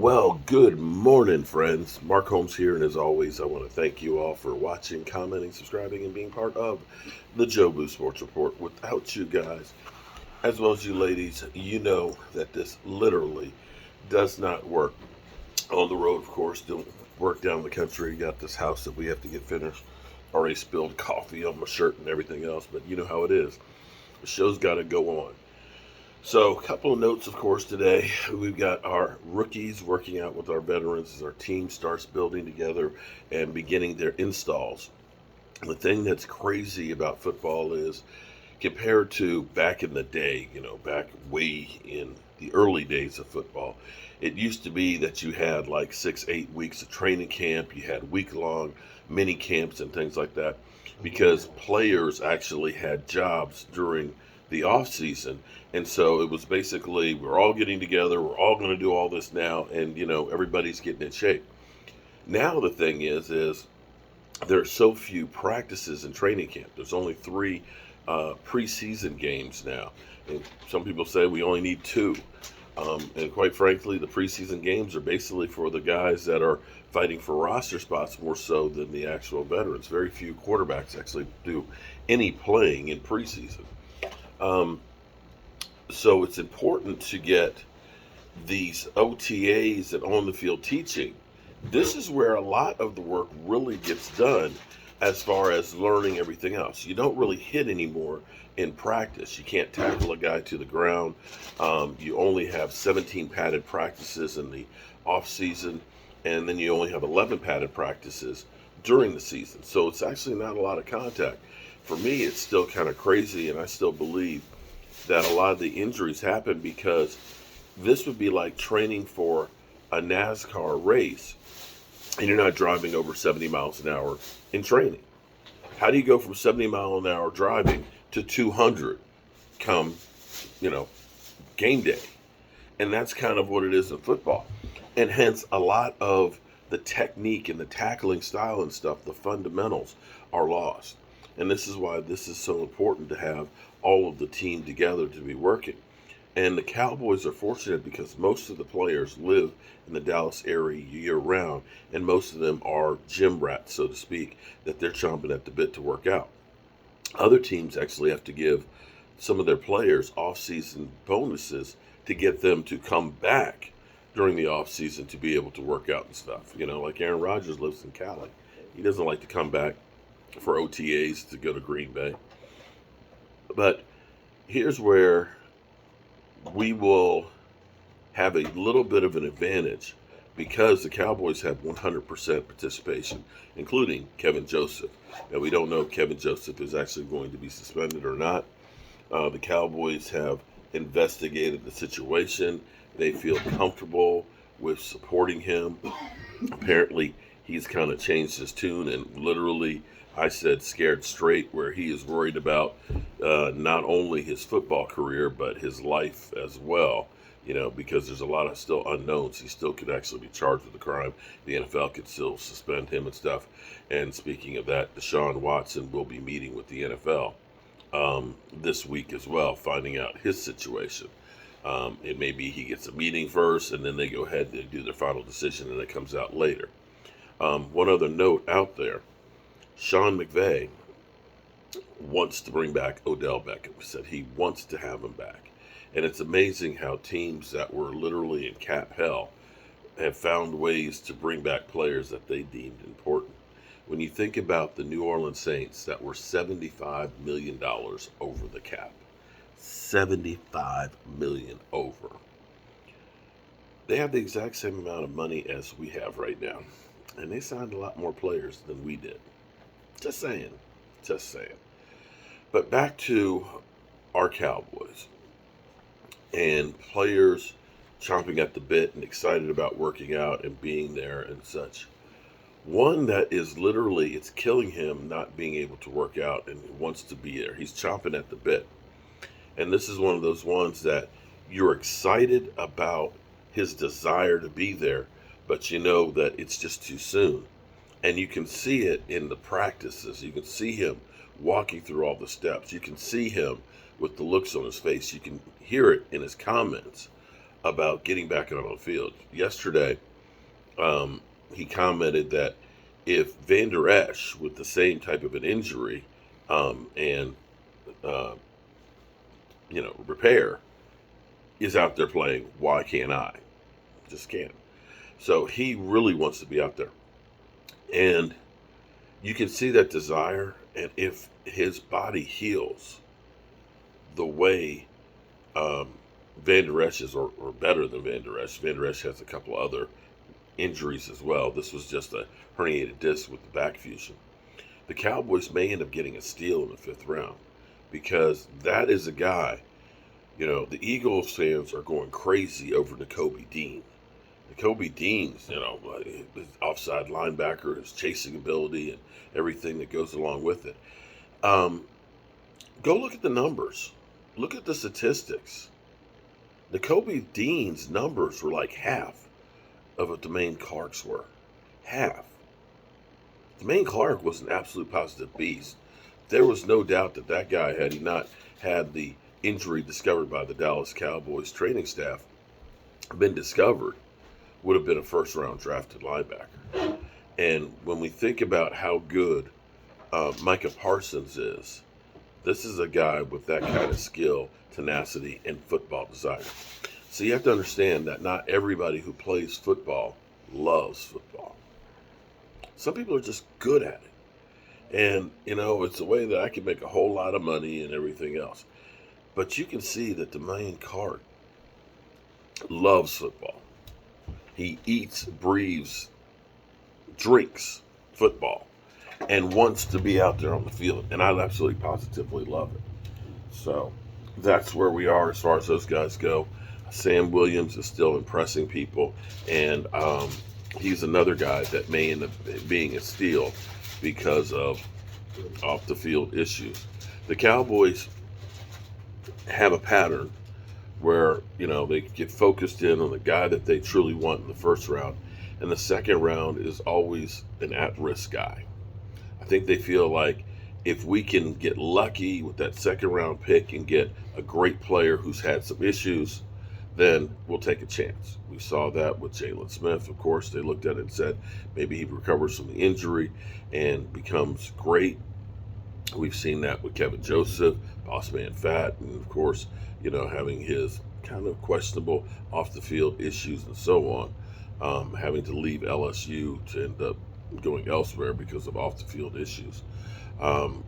Well, good morning, friends. Mark Holmes here, and as always, I want to thank you all for watching, commenting, subscribing, and being part of the Jobu Sports Report. Without you guys, as well as you ladies, you know that this literally does not work. On the road, of course, don't work down the country. Got this house that we have to get finished. Already spilled coffee on my shirt and everything else, but you know how it is. The show's got to go on. So, a couple of notes, of course, today. We've got our rookies working out with our veterans as our team starts building together and beginning their installs. The thing that's crazy about football is compared to back in the day, back way in the early days of football, it used to be that you had like 6, 8 weeks of training camp, you had week long mini camps and things like that because players actually had jobs during the off season. And so it was basically we're all getting together, we're all going to do all this now, and everybody's getting in shape. Now the thing is there are so few practices in training camp. There's only three preseason games now, and some people say we only need two. And quite frankly, the preseason games are basically for the guys that are fighting for roster spots more so than the actual veterans. Very few quarterbacks actually do any playing in preseason. Um, so it's important to get these OTAs and on the field teaching. This is where a lot of the work really gets done as far as learning everything else. You don't really hit anymore in practice. You can't tackle a guy to the ground. You only have 17 padded practices in the off season, and then you only have 11 padded practices during the season. So it's actually not a lot of contact. For me, it's still kind of crazy, and I still believe that a lot of the injuries happen because this would be like training for a NASCAR race and you're not driving over 70 miles an hour in training. How do you go from 70 mile an hour driving to 200 come, you know, game day? And that's kind of what it is in football. And hence a lot of the technique and the tackling style and stuff, the fundamentals are lost. And this is why this is so important to have all of the team together to be working. And the Cowboys are fortunate because most of the players live in the Dallas area year round, and most of them are gym rats, so to speak, that they're chomping at the bit to work out. Other teams actually have to give some of their players off-season bonuses to get them to come back during the off-season to be able to work out and stuff. Like Aaron Rodgers lives in Cali. He doesn't like to come back for OTAs to go to Green Bay. But here's where we will have a little bit of an advantage because the Cowboys have 100% participation, including Kevin Joseph. Now, we don't know if Kevin Joseph is actually going to be suspended or not. The Cowboys have investigated the situation. They feel comfortable with supporting him. Apparently, he's kind of changed his tune and literally, I said scared straight, where he is worried about not only his football career, but his life as well, because there's a lot of still unknowns. He still could actually be charged with a crime. The NFL could still suspend him and stuff. And speaking of that, Deshaun Watson will be meeting with the NFL this week as well, finding out his situation. It may be he gets a meeting first, and then they go ahead and do their final decision, and it comes out later. One other note out there. Sean McVay wants to bring back Odell Beckham. He said he wants to have him back. And it's amazing how teams that were literally in cap hell have found ways to bring back players that they deemed important. When you think about the New Orleans Saints that were $75 million over the cap, $75 million over. They have the exact same amount of money as we have right now. And they signed a lot more players than we did. Just saying. But back to our Cowboys and players chomping at the bit and excited about working out and being there and such. One that is literally, it's killing him not being able to work out and wants to be there. He's chomping at the bit. And this is one of those ones that you're excited about his desire to be there, but you know that it's just too soon. And you can see it in the practices. You can see him walking through all the steps. You can see him with the looks on his face. You can hear it in his comments. about getting back out on the field. Yesterday, he commented that if Van Der Esch, with the same type of an injury and uh, repair, is out there playing, why can't I? Just can't. So he really wants to be out there, and you can see that desire. And if his body heals the way Van Der Esch is, or better than Van Der Esch. Van Der Esch has a couple of other injuries as well. This was just a herniated disc with the back fusion. The Cowboys may end up getting a steal in the 5th round, because that is a guy, the Eagles fans are going crazy over Nakobe Dean. Nakobe Dean's, his offside linebacker, his chasing ability, and everything that goes along with it. Go look at the numbers. Look at the statistics. Nakobe Dean's numbers were like half of what Damone Clark's were. Half. Damone Clark was an absolute positive beast. There was no doubt that guy, had he not had the injury discovered by the Dallas Cowboys training staff, been discovered, would have been a 1st-round drafted linebacker. And when we think about how good Micah Parsons is, this is a guy with that kind of skill, tenacity, and football desire. So you have to understand that not everybody who plays football loves football. Some people are just good at it. And, it's a way that I can make a whole lot of money and everything else. But you can see that Damone Clark loves football. He eats, breathes, drinks football, and wants to be out there on the field. And I absolutely positively love it. So that's where we are as far as those guys go. Sam Williams is still impressing people, and he's another guy that may end up being a steal because of off the field issues. The Cowboys have a pattern where they get focused in on the guy that they truly want in the 1st round, and the 2nd round is always an at-risk guy. I think they feel like if we can get lucky with that 2nd round pick and get a great player who's had some issues, then we'll take a chance. We saw that with Jalen Smith. Of course, they looked at it and said maybe he recovers from the injury and becomes great. We've seen that with Kevin Joseph, Boss Man Fat, and of course, having his kind of questionable off the field issues and so on, having to leave LSU to end up going elsewhere because of off the field issues.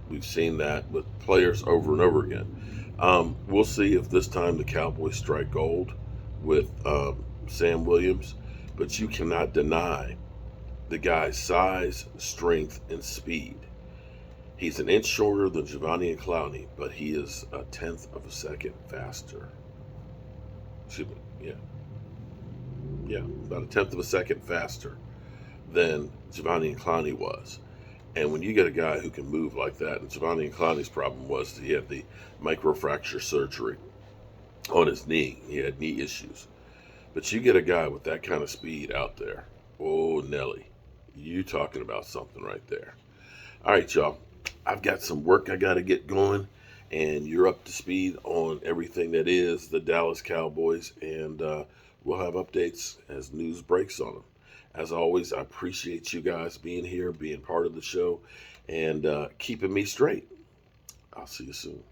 We've seen that with players over and over again. We'll see if this time the Cowboys strike gold with Sam Williams, but you cannot deny the guy's size, strength, and speed. He's an inch shorter than Giovanni and Clowney, but he is a 1/10 of a second faster. Excuse me, yeah, about a 1/10 of a second faster than Giovanni and Clowney was. And when you get a guy who can move like that, and Giovanni and Clowney's problem was that he had the microfracture surgery on his knee. He had knee issues. But you get a guy with that kind of speed out there. Oh, Nelly, you talking about something right there. All right, y'all. I've got some work I got to get going, and you're up to speed on everything that is the Dallas Cowboys, and we'll have updates as news breaks on them. As always, I appreciate you guys being here, being part of the show, and keeping me straight. I'll see you soon.